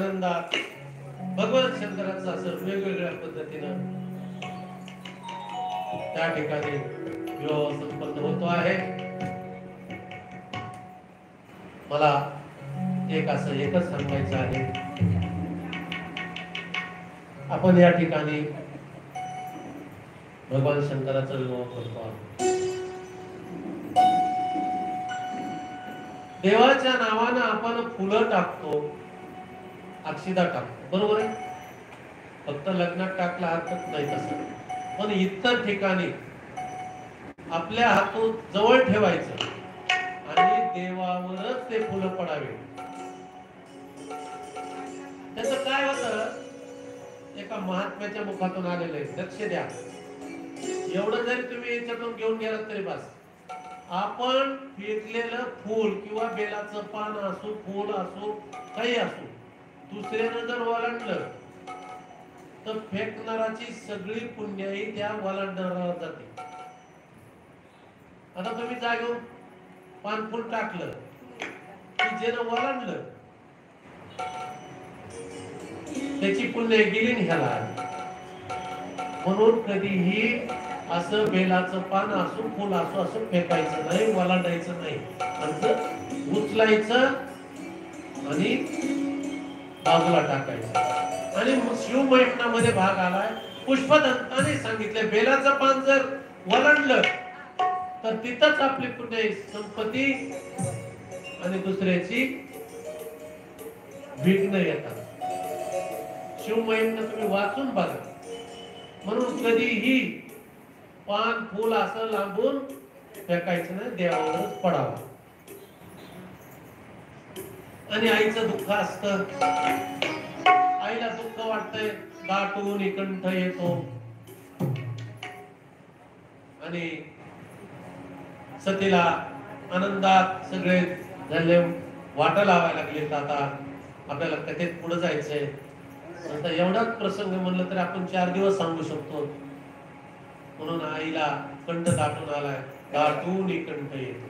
आनंदात भगवान शंकराचा असं वेगवेगळ्या पद्धतीनं त्या ठिकाणी विवाह संपन्न होतो आहे. मला एकच सांगायचं आहे, आपण या ठिकाणी भगवान शंकराचा विवाह करतो आहोत. देवाच्या नावानं आपण फुलं टाकतो, अक्षिदा टाकतो, बरोबर आहे. फक्त लग्नात टाकला हरकत नाही तसं, पण इतर ठिकाणी आपल्या हातून जवळ ठेवायचं आणि देवावरच ते फुलं पडावे. त्याचं काय होतं, एका महात्म्याच्या मुखातून आलेलं आहे, लक्ष द्या. एवढं जरी तुम्ही याच्यातून घेऊन गेलात तरी बस. आपण फेकलेलं फूल किंवा बेलाचं पान असो, फूल असो, काही असो, दुसऱ्यानं जर ओलांडलं तर फेकणाराची सगळी पुण्याई त्या ओलांडणाऱ्याला जाते. आता तुम्ही जागेवर पान फूल टाकलं की ज्यानं ओलांडलं त्याची पुण्य गेली ह्याला. म्हणून कधीही असं बेलाचं पान असो, फुल असो, असं फेकायचं नाही, ओलांडायचं नाही, असं उचलायचं आणि बाजूला टाकायचं. आणि शिवमहिम्नामध्ये भाग आलाय, पुष्पदंताने सांगितले बेलाचं पान जर ओलांडलं तर तिथंच आपली पुण्य संपत्ती आणि दुसऱ्याची विघ्न येतात. शिवमहिम्न तुम्ही वाचून बघा. म्हणून कधीही पान फूल असं लांबून फेकायचं नाही, देवावरच पडावं. आणि आईचं दुःख असतं, आईला दुःख वाटतंय, दाटून कंठ येतो आणि सतीला आनंदात सगळे झाले वाटा लावायला लागले. आता आपल्याला कथेत पुढे जायचंय. आता एवढाच प्रसंग म्हणलं तर आपण 4 दिवस सांगू शकतो. म्हणून आईला कंठ दाटून आलाय, दाटून कंठ येतो.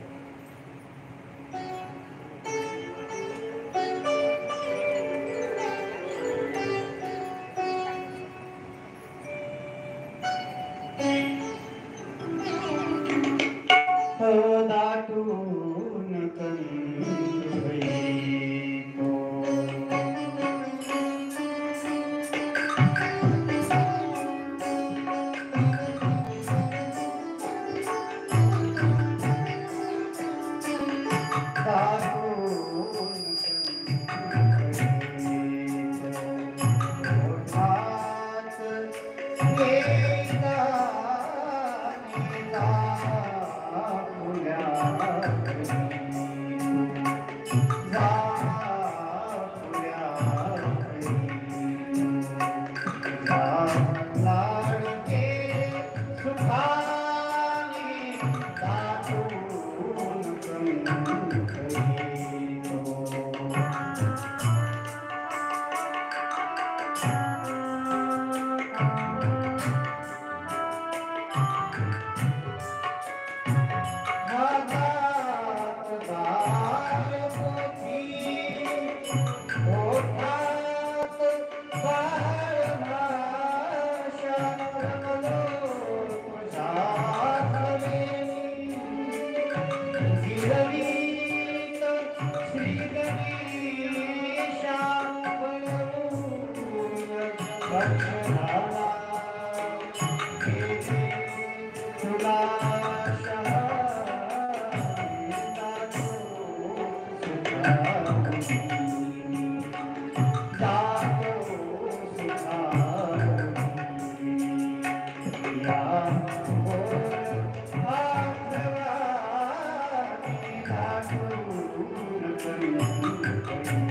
Thank you.